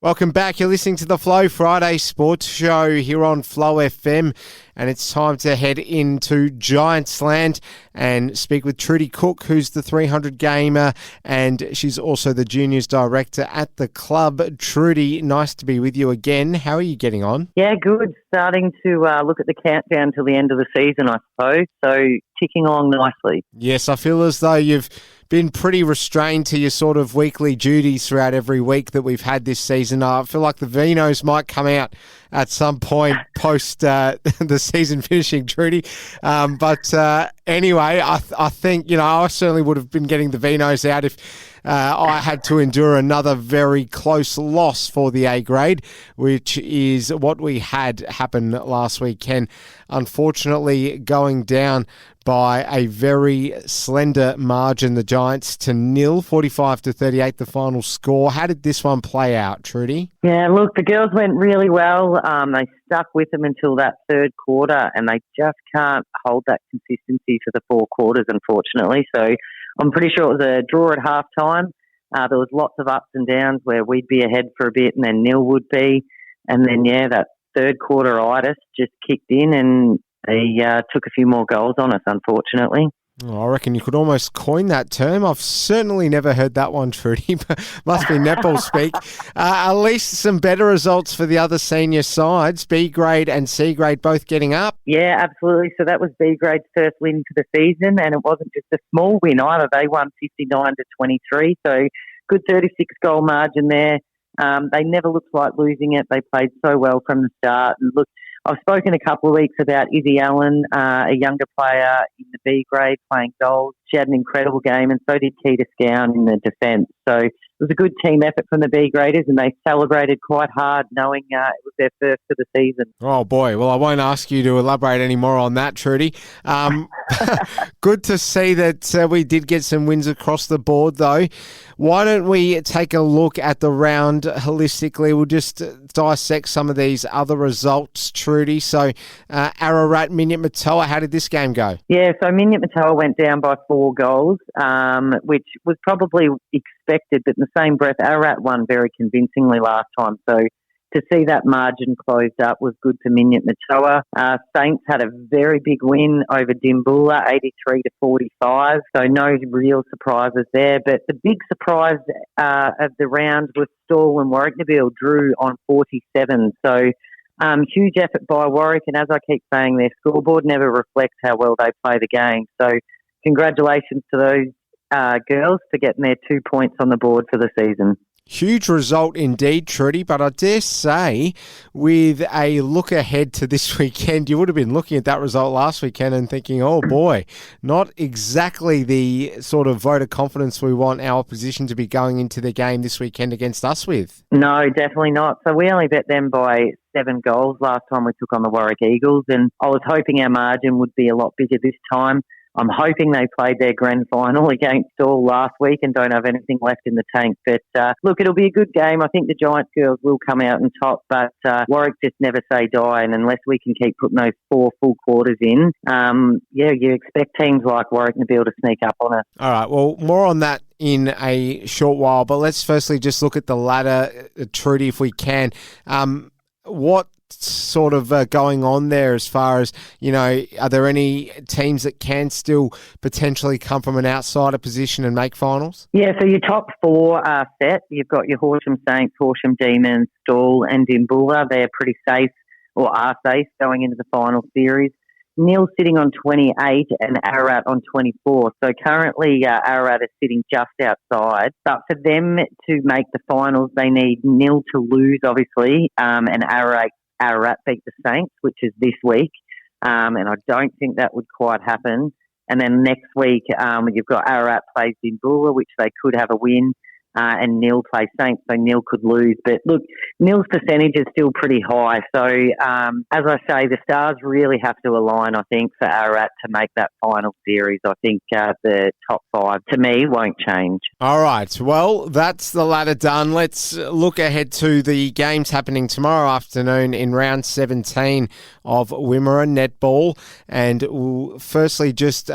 Welcome back. You're listening to the Flow Friday Sports Show here on Flow FM, and it's time to head into Giants land and speak with Trudi Cook, who's the 300 gamer, and she's also the juniors director at the club. Trudi, nice to be with you again. How are you getting on? Yeah, good. Starting to look at the countdown till the end of the season, I suppose. So ticking along nicely. Yes, I feel as though you've been pretty restrained to your sort of weekly duties throughout every week that we've had this season. I feel like the Vinos might come out at some point post the season finishing, Trudi. But anyway, I think, I certainly would have been getting the Vinos out if I had to endure another very close loss for the A grade, which is what we had happen last weekend. Unfortunately, going down by a very slender margin, the Giants to 0, 45-38, the final score. How did this one play out, Trudi? Yeah, look, the girls went really well. They stuck with them until that third quarter, and they just can't hold that consistency for the four quarters, unfortunately. So I'm pretty sure it was a draw at halftime. There was lots of ups and downs where we'd be ahead for a bit and then nil would be. And then, that third quarter-itis just kicked in and they took a few more goals on us, unfortunately. Oh, I reckon you could almost coin that term. I've certainly never heard that one, Trudi, but must be netball speak. At least some better results for the other senior sides, B grade and C grade both getting up. Yeah, absolutely. So that was B grade's first win for the season, and it wasn't just a small win either. They won 59-23, so good 36-goal margin there. They never looked like losing it. They played so well from the start. And look, I've spoken a couple of weeks about Izzy Allen, a younger player in the B grade playing goals. She had an incredible game, and so did Keita Scown in the defence. So it was a good team effort from the B graders, and they celebrated quite hard knowing it was their first of the season. Oh, boy. Well, I won't ask you to elaborate any more on that, Trudi. Good to see that we did get some wins across the board, though. Why don't we take a look at the round holistically? We'll just dissect some of these other results, Trudi. So, Ararat, Minyat Matoa, how did this game go? Yeah, so Minyat Matoa went down by 4 goals, which was probably expected, but in the same breath, Ararat won very convincingly last time. So to see that margin closed up was good for Minyat Matoa. Saints had a very big win over Dimboola, 83-45. So no real surprises there. But the big surprise of the round was Stawell and Warwick-Nabil drew on 47. So huge effort by Warwick. And as I keep saying, their scoreboard never reflects how well they play the game. So congratulations to those girls for getting their 2 points on the board for the season. Huge result indeed, Trudi, but I dare say with a look ahead to this weekend, you would have been looking at that result last weekend and thinking, oh boy, not exactly the sort of vote of confidence we want our opposition to be going into the game this weekend against us with. No, definitely not. So we only bet them by 7 goals last time we took on the Warwick Eagles, and I was hoping our margin would be a lot bigger this time. I'm hoping they played their grand final against Stawell last week and don't have anything left in the tank. But look, it'll be a good game. I think the Giants girls will come out on top, but Warwick just never say die. And unless we can keep putting those 4 full quarters in, you expect teams like Warwick-Nabil to sneak up on us. All right, well, more on that in a short while, but let's firstly just look at the ladder, Trudi, if we can. What sort of going on there as far as, are there any teams that can still potentially come from an outsider position and make finals? Yeah, so your top 4 are set. You've got your Horsham Saints, Horsham Demons, Stawell and Dimboola. They're pretty safe, or are safe, going into the final series. Neil sitting on 28 and Ararat on 24. So currently Ararat is sitting just outside. But for them to make the finals, they need Neil to lose, obviously, and Ararat beat the Saints, which is this week. And I don't think that would quite happen. And then next week, you've got Ararat plays Dimboola, which they could have a win. And Neil plays Saints, so Neil could lose. But look, Neil's percentage is still pretty high. So, as I say, the stars really have to align, I think, for Ararat to make that final series. I think the top 5, to me, won't change. All right. Well, that's the ladder done. Let's look ahead to the games happening tomorrow afternoon in round 17 of Wimmera netball. And we'll firstly just,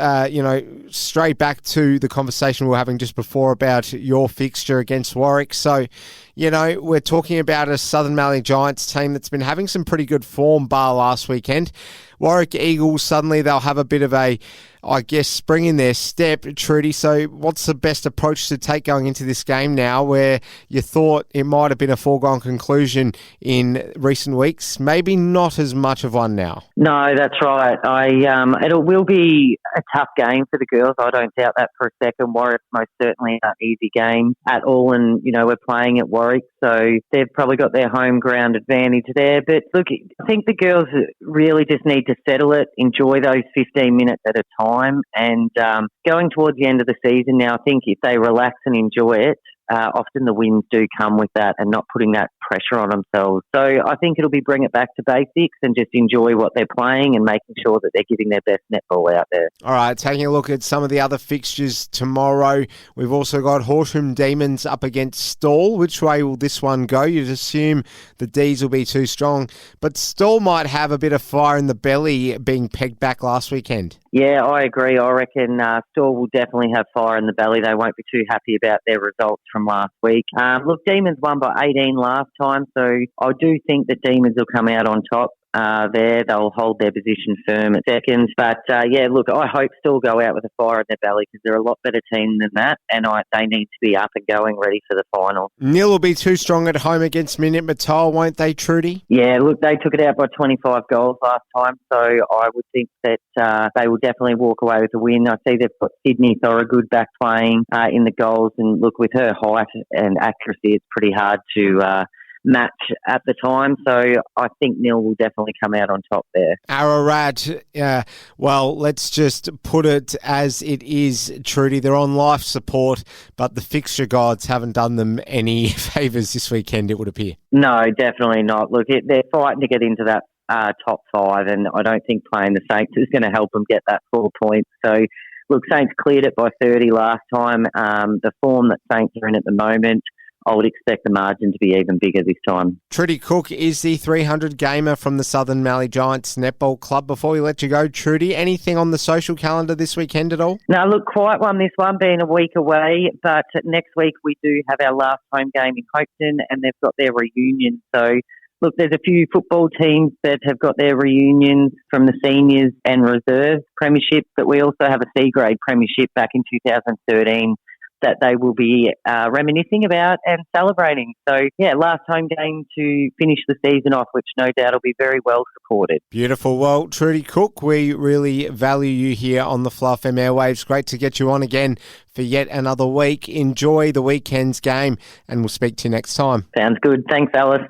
straight back to the conversation we were having just before about your fixture against Warwick. So, you know, we're talking about a Southern Mallee Giants team that's been having some pretty good form bar last weekend. Warwick Eagles, suddenly they'll have a bit of a, I guess, spring in their step, Trudi. So what's the best approach to take going into this game now where you thought it might have been a foregone conclusion in recent weeks? Maybe not as much of one now. No, that's right. It will be a tough game for the girls. I don't doubt that for a second. Warwick's most certainly not an easy game at all. And, you know, we're playing at Warwick, so they've probably got their home ground advantage there. But look, I think the girls really just need to settle it, enjoy those 15 minutes at a time. And going towards the end of the season now, I think if they relax and enjoy it, often the wins do come with that and not putting that pressure on themselves. So I think it'll be bring it back to basics and just enjoy what they're playing and making sure that they're giving their best netball out there. All right, taking a look at some of the other fixtures tomorrow. We've also got Horsham Demons up against Stawell. Which way will this one go? You'd assume the D's will be too strong, but Stawell might have a bit of fire in the belly being pegged back last weekend. Yeah, I agree. I reckon Stawell will definitely have fire in the belly. They won't be too happy about their results from last week. Look, Demons won by 18 last time, so I do think that Demons will come out on top. There, they'll hold their position firm at second. But yeah, look, I hope Stawell go out with a fire in their belly because they're a lot better team than that, and they need to be up and going, ready for the final. Nil will be too strong at home against Minute Matol, won't they, Trudi? Yeah, look, they took it out by 25 goals last time, so I would think that they will definitely walk away with a win. I see they've got Sydney Thorogood back playing in the goals, and look, with her height and accuracy, it's pretty hard to match at the time, so I think Nil will definitely come out on top there. Ararat, well, let's just put it as it is, Trudi. They're on life support, but the fixture gods haven't done them any favours this weekend, it would appear. No, definitely not. Look, they're fighting to get into that top five, and I don't think playing the Saints is going to help them get that 4 points. So, look, Saints cleared it by 30 last time. The form that Saints are in at the moment, I would expect the margin to be even bigger this time. Trudi Cook is the 300 gamer from the Southern Mallee Giants Netball Club. Before we let you go, Trudi, anything on the social calendar this weekend at all? No, look, quite one this one, being a week away, but next week we do have our last home game in Hopeton, and they've got their reunion. So, look, there's a few football teams that have got their reunions from the seniors and reserves premiership, but we also have a C-grade premiership back in 2013 that they will be reminiscing about and celebrating. So, yeah, last home game to finish the season off, which no doubt will be very well supported. Beautiful. Well, Trudi Cook, we really value you here on the Fluff FM airwaves. Great to get you on again for yet another week. Enjoy the weekend's game, and we'll speak to you next time. Sounds good. Thanks, Alice.